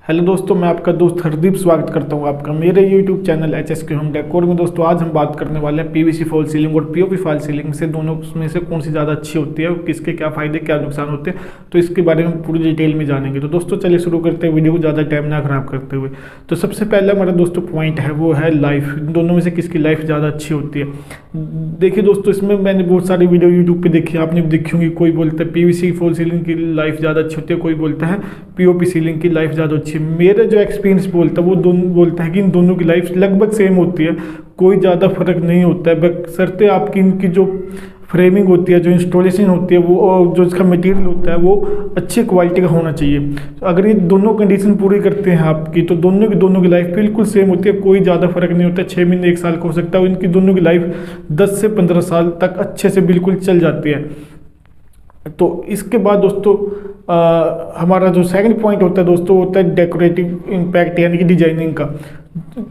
Hello दोस्तों, मैं आपका दोस्त हरदीप स्वागत करता हूं आपका मेरे YouTube channel HSK home decor में। दोस्तों आज हम बात करने वाले हैं पीवीसी फॉल सीलिंग और पीओपी फॉल सीलिंग से दोनों में से कौन सी ज़्यादा अच्छी होती है और किसके क्या फ़ायदे क्या नुकसान होते हैं, तो इसके बारे में पूरी डिटेल में जानेंगे। तो दोस्तों चलिए शुरू करते हैं वीडियो को ज़्यादा टाइम ना खराब करते हुए। तो सबसे पहला हमारा दोस्तों पॉइंट है वो है लाइफ। दोनों में से किसकी लाइफ ज़्यादा अच्छी होती है। देखिए दोस्तों, इसमें मैंने बहुत सारी वीडियो यूट्यूब पर देखी, आपने भी देखी होंगी। कोई बोलता है पीवीसी फॉल सीलिंग की लाइफ ज़्यादा अच्छी होती है, कोई बोलता है पीओपी सीलिंग की लाइफ ज़्यादा अच्छी है। मेरे जो एक्सपीरियंस बोलता है वो दोनों बोलता है कि इन दोनों की लाइफ लगभग सेम होती है, कोई ज़्यादा फर्क नहीं होता है। बशर्ते आपकी इनकी जो फ्रेमिंग होती है, जो इंस्टॉलेशन होती है, वो और जो इसका मटेरियल होता है वो अच्छी क्वालिटी का होना चाहिए। तो अगर ये दोनों कंडीशन पूरी करते हैं आपकी, तो दोनों की लाइफ बिल्कुल सेम होती है, कोई ज़्यादा फर्क नहीं होता है। 6 महीने 1 साल का हो सकता है, इनकी दोनों की लाइफ 10 से 15 साल तक अच्छे से बिल्कुल चल जाती है। तो इसके बाद दोस्तों हमारा जो सेकंड पॉइंट होता है दोस्तों, होता है डेकोरेटिव इम्पैक्ट यानी कि डिजाइनिंग का।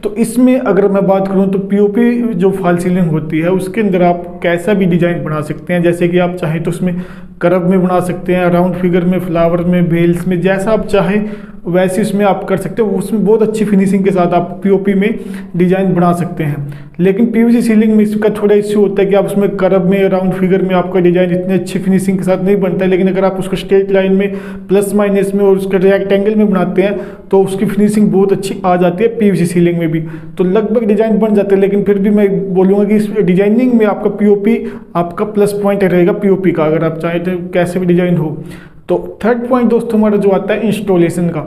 तो इसमें अगर मैं बात करूं तो पीओपी जो फॉल सीलिंग होती है उसके अंदर आप कैसा भी डिज़ाइन बना सकते हैं। जैसे कि आप चाहें तो उसमें कर्व में बना सकते हैं, राउंड फिगर में, फ्लावर में, बेल्स में, जैसा आप चाहें वैसे उसमें आप कर सकते हो। उसमें बहुत अच्छी फिनिशिंग के साथ आप पीओपी में डिज़ाइन बना सकते हैं। लेकिन पीवीसी सीलिंग में इसका थोड़ा इश्यू होता है कि आप उसमें कर्व में, राउंड फिगर में आपका डिज़ाइन इतनी अच्छी फिनिशिंग के साथ नहीं बनता है। लेकिन अगर आप उसको स्ट्रेट लाइन में, प्लस माइनस में और उसका रेक्टेंगल में बनाते हैं तो उसकी फिनिशिंग बहुत अच्छी आ जाती है पीवीसी सीलिंग में भी। तो लगभग डिज़ाइन बन जाते हैं, लेकिन फिर भी मैं बोलूँगा कि इस डिजाइनिंग में आपका पीओपी आपका प्लस पॉइंट रहेगा पीओपी का, अगर आप चाहें तो कैसे भी डिज़ाइन हो। तो थर्ड पॉइंट दोस्तों हमारा जो आता है इंस्टॉलेशन का।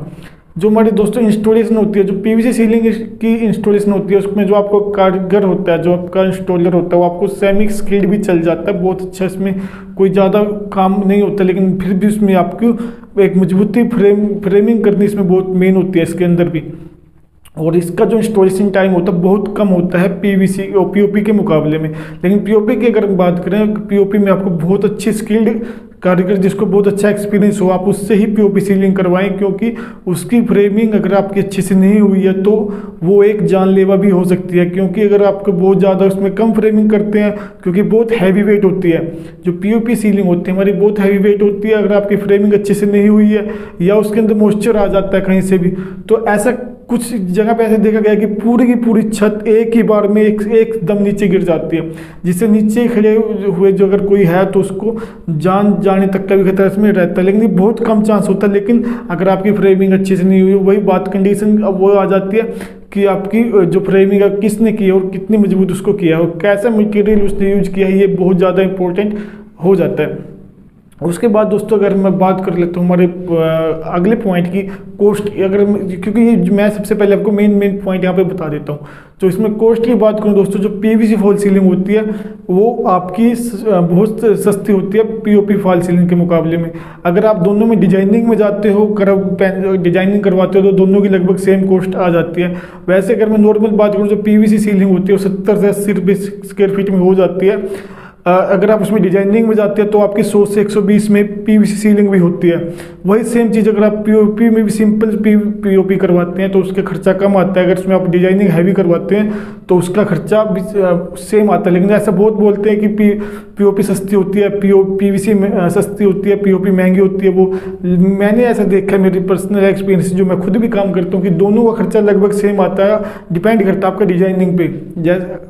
जो हमारे दोस्तों इंस्टॉलेशन होती है, जो पीवीसी सीलिंग की इंस्टॉलेशन होती है, उसमें जो आपको कारीगर होता है, जो आपका इंस्टॉलर होता है, वो आपको सेमी स्किल्ड भी चल जाता है, बहुत अच्छा। इसमें कोई ज़्यादा काम नहीं होता, लेकिन फिर भी उसमें आपको एक मजबूती फ्रेमिंग करनी इसमें बहुत मेन होती है इसके अंदर भी। और इसका जो इंस्टॉलेशन टाइम होता है बहुत कम होता है पीवीसी और पीओपी के मुकाबले में। लेकिन पीओपी की अगर बात करें, पीओपी में आपको बहुत अच्छी स्किल्ड कारीगर जिसको बहुत अच्छा एक्सपीरियंस हो, आप उससे ही पीओपी सीलिंग करवाएं, क्योंकि उसकी फ्रेमिंग अगर आपकी अच्छे से नहीं हुई है तो वो एक जानलेवा भी हो सकती है। क्योंकि अगर आपको बहुत ज़्यादा उसमें कम फ्रेमिंग करते हैं, क्योंकि बहुत हैवी वेट होती है, जो पीओपी सीलिंग होती है हमारी बहुत हैवी वेट होती है। अगर आपकी फ्रेमिंग अच्छे से नहीं हुई है या उसके अंदर मॉइस्चर आ जाता है कहीं से भी, तो ऐसा कुछ जगह पे ऐसे देखा गया कि पूरी की पूरी छत एक ही बार में एकदम नीचे गिर जाती है, जिससे नीचे खड़े हुए जो अगर कोई है तो उसको जान जाने तक का भी खतरा इसमें रहता है। लेकिन ये बहुत कम चांस होता है। लेकिन अगर आपकी फ्रेमिंग अच्छे से नहीं हुई, वही बात कंडीशन अब वो आ जाती है कि आपकी जो फ्रेमिंग है किसने की है और कितनी मजबूत उसको किया है और कैसा मटेरियल उसने यूज किया है, ये बहुत ज़्यादा इंपॉर्टेंट हो जाता है। उसके बाद दोस्तों अगर मैं बात कर लेता हूँ हमारे अगले पॉइंट की, कॉस्ट की। अगर क्योंकि ये मैं सबसे पहले आपको मेन पॉइंट यहाँ पे बता देता हूँ। तो इसमें कॉस्ट की बात करूँ दोस्तों, जो पीवीसी फॉल सीलिंग होती है वो आपकी बहुत सस्ती होती है पीओपी फॉल सीलिंग के मुकाबले में। अगर आप दोनों में डिजाइनिंग में जाते हो, डिजाइनिंग करवाते हो, तो दोनों की लगभग सेम कॉस्ट आ जाती है। वैसे अगर मैं नॉर्मल बात करूँ, जो पीवीसी सीलिंग होती है वो 70 से 80 रुपये स्क्वायर फीट में हो जाती है। अगर आप उसमें डिजाइनिंग में जाते हैं तो आपकी 100 से 120 में पीवीसी सीलिंग भी होती है। वही सेम चीज़ अगर आप पीओपी में भी सिंपल पीओपी करवाते हैं तो उसका खर्चा कम आता है। अगर उसमें आप डिजाइनिंग हैवी करवाते हैं तो उसका खर्चा भी सेम आता है। लेकिन ऐसा बहुत बोलते हैं कि पीओपी सस्ती होती है, पीवीसी सस्ती होती है, पीओपी महंगी होती है। वो मैंने ऐसा देखा है, मेरी पर्सनल एक्सपीरियंस जो मैं खुद भी काम करता हूँ, कि दोनों का खर्चा लगभग सेम आता है। डिपेंड करता है आपका डिजाइनिंग पे, जैसे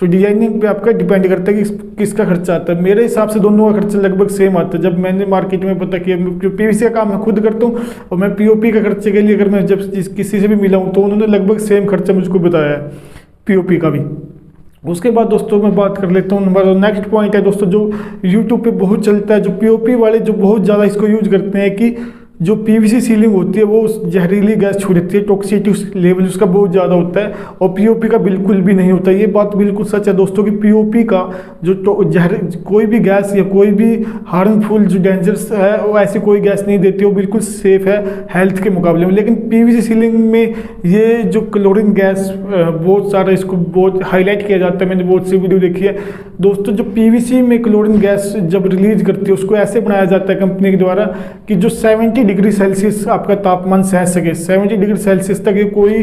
तो डिजाइनिंग पे आपका डिपेंड करता है कि किसका खर्चा आता है। मेरे हिसाब से दोनों का खर्चा लगभग सेम आता है। जब मैंने मार्केट में पता किया, पीवीसी का काम मैं खुद करता हूँ और मैं पीओपी का खर्चे के लिए अगर मैं जब किसी से भी मिला हूँ तो उन्होंने लगभग सेम खर्चा मुझको बताया है पीओपी का भी। उसके बाद दोस्तों मैं बात कर लेता हूँ, हमारा नेक्स्ट पॉइंट है दोस्तों जो यूट्यूब पे बहुत चलता है, जो पीओपी वाले जो बहुत ज़्यादा इसको यूज करते हैं कि जो पीवीसी सीलिंग होती है वो जहरीली गैस छोड़ती है, टॉक्सिसिटी लेवल उसका बहुत ज़्यादा होता है और पीओपी का बिल्कुल भी नहीं होता। ये बात बिल्कुल सच है दोस्तों कि पीओपी का जो कोई भी गैस या कोई भी हार्मफुल जो डेंजरस है वो ऐसी कोई गैस नहीं देती, वो बिल्कुल सेफ है हेल्थ के मुकाबले में। लेकिन पीवीसी सीलिंग में ये जो क्लोरीन गैस बहुत सारा इसको बहुत हाईलाइट किया जाता है, मैंने बहुत सी वीडियो देखी है दोस्तों। जो पीवीसी में क्लोरीन गैस जब रिलीज करती है उसको ऐसे बनाया जाता है कंपनी के द्वारा कि जो 70 डिग्री सेल्सियस आपका तापमान सह सके। 70 डिग्री सेल्सियस तक ये कोई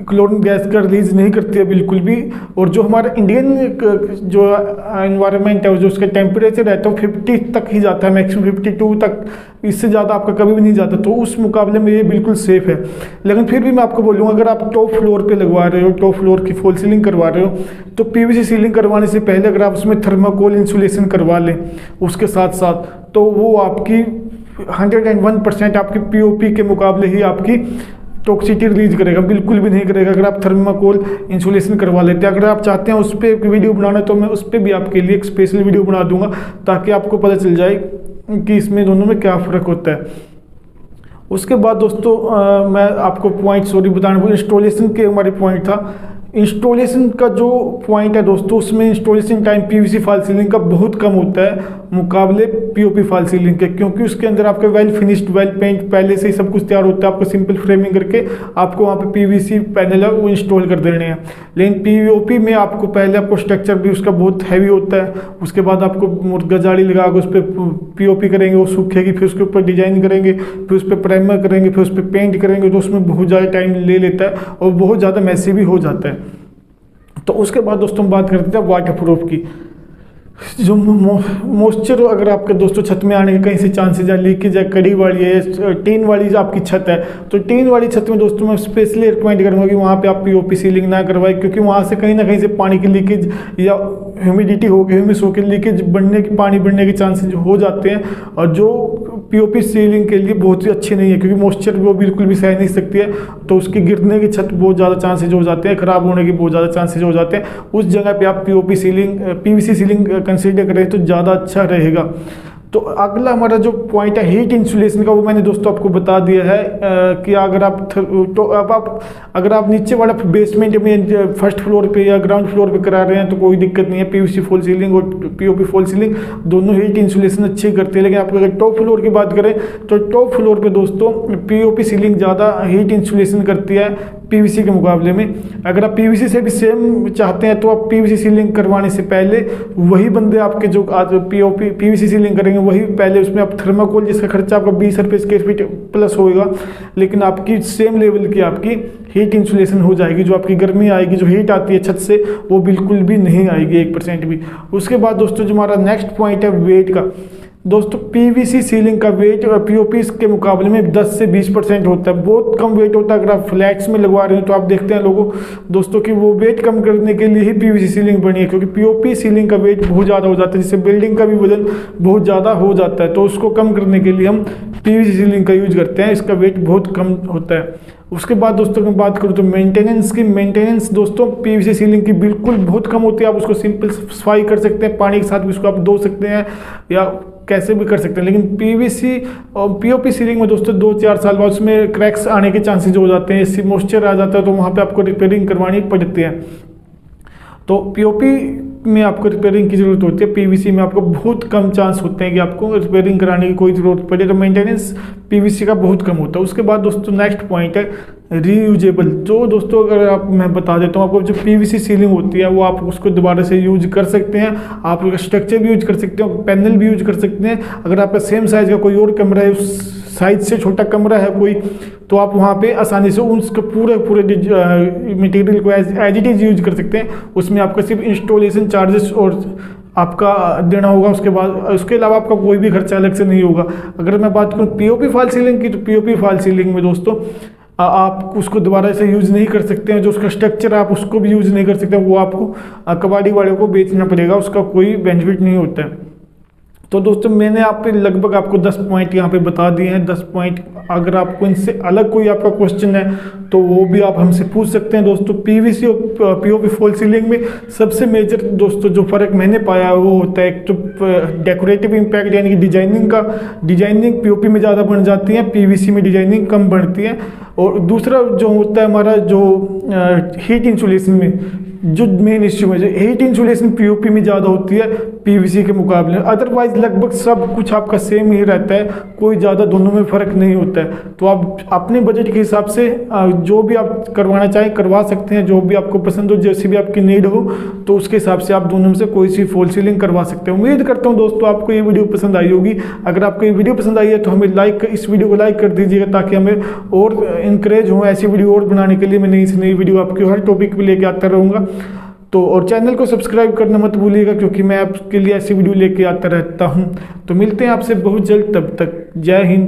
क्लोरीन गैस का रिलीज नहीं करती है बिल्कुल भी। और जो हमारा इंडियन जो एनवायरनमेंट है, जो उसका टेम्परेचर है तो 50 तक ही जाता है, मैक्सिमम 52 तक, इससे ज़्यादा आपका कभी भी नहीं जाता। तो उस मुकाबले में ये बिल्कुल सेफ है। लेकिन फिर भी मैं आपको बोलूँगा, अगर आप टॉप फ्लोर पे लगवा रहे हो, टॉप फ्लोर की फॉल सीलिंग करवा रहे हो, तो पीवीसी सीलिंग करवाने से पहले अगर आप उसमें थर्माकोल इंसुलेशन करवा लें उसके साथ साथ, तो वो आपकी 101% आपकी पीओपी के मुकाबले ही आपकी टॉक्सिटी रिलीज करेगा, बिल्कुल भी नहीं करेगा अगर आप थर्माकोल इंसुलेशन करवा लेते हैं। अगर आप चाहते हैं उस पर एक वीडियो बनाना, तो मैं उस पर भी आपके लिए एक स्पेशल वीडियो बना दूंगा, ताकि आपको पता चल जाए कि इसमें दोनों में क्या फ़र्क होता है। उसके बाद दोस्तों मैं आपको पॉइंट बताना, इंस्टॉलेशन के हमारे पॉइंट था। इंस्टॉलेशन का जो पॉइंट है दोस्तों, उसमें installation time PVC fall ceiling का बहुत कम होता है मुकाबले पीओपी फॉल सीलिंग के, क्योंकि उसके अंदर आपका वेल फिनिश्ड, वेल पेंट पहले से ही सब कुछ तैयार होता है। आपको सिंपल फ्रेमिंग करके आपको वहाँ पे पीवीसी पैनल है वो इंस्टॉल कर देने हैं। लेकिन पीओपी में आपको पहले आपको स्ट्रक्चर भी उसका बहुत हैवी होता है, उसके बाद आपको मुर्गा जाली लगा के उस पर पीओपी करेंगे, वो सूखेगी, फिर उसके ऊपर डिजाइन करेंगे, फिर उस पर प्राइमर करेंगे, फिर उस पर पेंट करेंगे, तो उसमें बहुत ज़्यादा टाइम ले लेता है और बहुत ज़्यादा मैसी भी हो जाता है। तो उसके बाद दोस्तों हम बात करते हैं वाटर प्रूफ की। जो मॉइस्चर अगर आपके दोस्तों छत में आने के कहीं से चांसेज है, लीकेज है, कड़ी वाली है, टीन वाली आपकी छत है, तो टीन वाली छत में दोस्तों मैं स्पेशली रिकमेंड करूँगा कि वहाँ पे आप पीओपी सीलिंग ना करवाएं, क्योंकि वहाँ से कहीं ना कहीं से पानी की लीकेज या ह्यूमिडिटी हो गई, ह्यूमिस होकर लीकेज बढ़ने की, पानी बढ़ने के चांसेज हो जाते हैं, और जो पीओपी सीलिंग के लिए बहुत ही अच्छी नहीं है, क्योंकि मॉइस्चर वो बिल्कुल भी सह नहीं सकती है, तो उसकी गिरने की छत बहुत ज़्यादा चांसेज हो जाते हैं, ख़राब होने के बहुत ज़्यादा चांसेज हो जाते हैं। उस जगह पे आप POP ceiling, PVC ceiling consider करें तो ज़्यादा अच्छा रहेगा। तो अगला हमारा जो पॉइंट है हीट इंसुलेशन का, वो मैंने दोस्तों आपको बता दिया है कि अगर आप तो अब आप अगर आप नीचे वाला बेसमेंट में फर्स्ट फ्लोर पे या ग्राउंड फ्लोर पे करा रहे हैं तो कोई दिक्कत नहीं है। पीवीसी फॉल सीलिंग और पीओपी फॉल सीलिंग दोनों हीट इंसुलेशन अच्छी करते हैं। लेकिन आप अगर टॉप फ्लोर की बात करें तो टॉप फ्लोर पे दोस्तों पीओपी सीलिंग ज़्यादा हीट इंसुलेशन करती है पीवीसी के मुकाबले में। अगर आप पीवीसी से भी सेम चाहते हैं तो आप पीवीसी सीलिंग करवाने से पहले वही बंदे आपके जो आज पीवीसी सीलिंग करेंगे वही पहले उसमें आप थर्माकोल, जिसका खर्चा आपका 20 रुपये स्क्वायर फीट प्लस होएगा, लेकिन आपकी सेम लेवल की आपकी हीट इंसुलेशन हो जाएगी। जो आपकी गर्मी आएगी, जो हीट आती है छत से, वो बिल्कुल भी नहीं आएगी 1% भी। उसके बाद दोस्तों जो हमारा नेक्स्ट पॉइंट है वेट का, दोस्तों पीवीसी सीलिंग का वेट पीओपी के मुकाबले में 10 से 20% होता है, बहुत कम वेट होता है। अगर आप फ्लैट्स में लगवा रहे हो तो आप देखते हैं लोगों दोस्तों कि वो वेट कम करने के लिए ही पीवीसी सीलिंग बनी है, क्योंकि पीओपी सीलिंग का वेट बहुत ज़्यादा हो जाता है, जिससे बिल्डिंग का भी वजन बहुत ज़्यादा हो जाता है। तो उसको कम करने के लिए हम पीवीसी सीलिंग का यूज करते हैं, इसका वेट बहुत कम होता है। उसके बाद दोस्तों मैं बात करूँ तो मेंटेनेंस की, मेंटेनेंस दोस्तों पीवीसी सीलिंग की बिल्कुल बहुत कम होती है। आप उसको सिंपल सफाई कर सकते हैं, पानी के साथ भी उसको आप धो सकते हैं या कैसे भी कर सकते हैं। लेकिन पीवीसी और पीओपी सीलिंग में दोस्तों 2-4 साल बाद उसमें क्रैक्स आने के चांसेस हो जाते हैं, इससे मॉइस्चर आ जाता है, तो वहाँ पे आपको रिपेयरिंग करवानी पड़ती है। तो पीओपी में आपको रिपेयरिंग की ज़रूरत होती है, पीवीसी में आपको बहुत कम चांस होते हैं कि आपको रिपेयरिंग कराने की कोई ज़रूरत पड़े। तो मेंटेनेंस पीवीसी का बहुत कम होता है। उसके बाद दोस्तों नेक्स्ट पॉइंट है रीयूजेबल। जो दोस्तों अगर आप मैं बता देता हूँ आपको, जो पीवीसी सीलिंग होती है वो आप उसको दोबारा से यूज कर सकते हैं, आप उसका स्ट्रक्चर भी यूज कर सकते हैं, पैनल भी यूज कर सकते हैं। अगर आपका सेम साइज़ का कोई और कमरा है, उस साइज से छोटा कमरा है कोई, तो आप वहाँ पे आसानी से उसके पूरे मटेरियल को एज इट इज़ यूज कर सकते हैं। उसमें आपका सिर्फ इंस्टॉलेशन चार्जेस और आपका देना होगा, उसके बाद उसके अलावा आपका कोई भी खर्चा अलग से नहीं होगा। अगर मैं बात करूँ पीओपी फॉल सीलिंग की, तो पीओपी फॉल सीलिंग में दोस्तों आप उसको दोबारा से यूज़ नहीं कर सकते हैं, जो उसका स्ट्रक्चर है आप उसको भी यूज़ नहीं कर सकते, वो आपको कबाड़ी वाले को बेचना पड़ेगा, उसका कोई बेनिफिट नहीं होता है। तो दोस्तों मैंने आप पे लगभग आपको 10 पॉइंट यहाँ पे बता दिए हैं। 10 पॉइंट, अगर आपको इनसे अलग कोई आपका क्वेश्चन है तो वो भी आप हमसे पूछ सकते हैं। दोस्तों पीवीसी और पीओपी फॉल सीलिंग में सबसे मेजर दोस्तों जो फ़र्क मैंने पाया वो होता है, एक तो डेकोरेटिव इम्पैक्ट यानी कि डिजाइनिंग पीओपी में ज़्यादा बढ़ जाती है, पीवीसी में डिजाइनिंग कम बढ़ती है। और दूसरा जो होता है हमारा जो हीट इंसुलेशन में जो मेन इश्यू है, जो हीट इंसुलेशन पीओपी में ज़्यादा होती है, पीवीसी के मुकाबले। अदरवाइज लगभग सब कुछ आपका सेम ही रहता है, कोई ज़्यादा दोनों में फ़र्क नहीं होता है। तो आप अपने बजट के हिसाब से जो भी आप करवाना चाहें करवा सकते हैं, जो भी आपको पसंद हो, जैसी भी आपकी नीड हो, तो उसके हिसाब से आप दोनों में से कोई सी फॉल सीलिंग करवा सकते हैं। उम्मीद करता हूँ दोस्तों आपको ये वीडियो पसंद आई होगी। अगर आपको ये वीडियो पसंद आई है तो हमें इस वीडियो को लाइक कर दीजिएगा, ताकि हमें और इंकरेज हो ऐसी वीडियो और बनाने के लिए। मैं नई से नई वीडियो आपके हर टॉपिक पे लेके आता रहूँगा। तो और चैनल को सब्सक्राइब करना मत भूलिएगा, क्योंकि मैं आपके लिए ऐसी वीडियो लेके आता रहता हूँ। तो मिलते हैं आपसे बहुत जल्द, तब तक जय हिंद।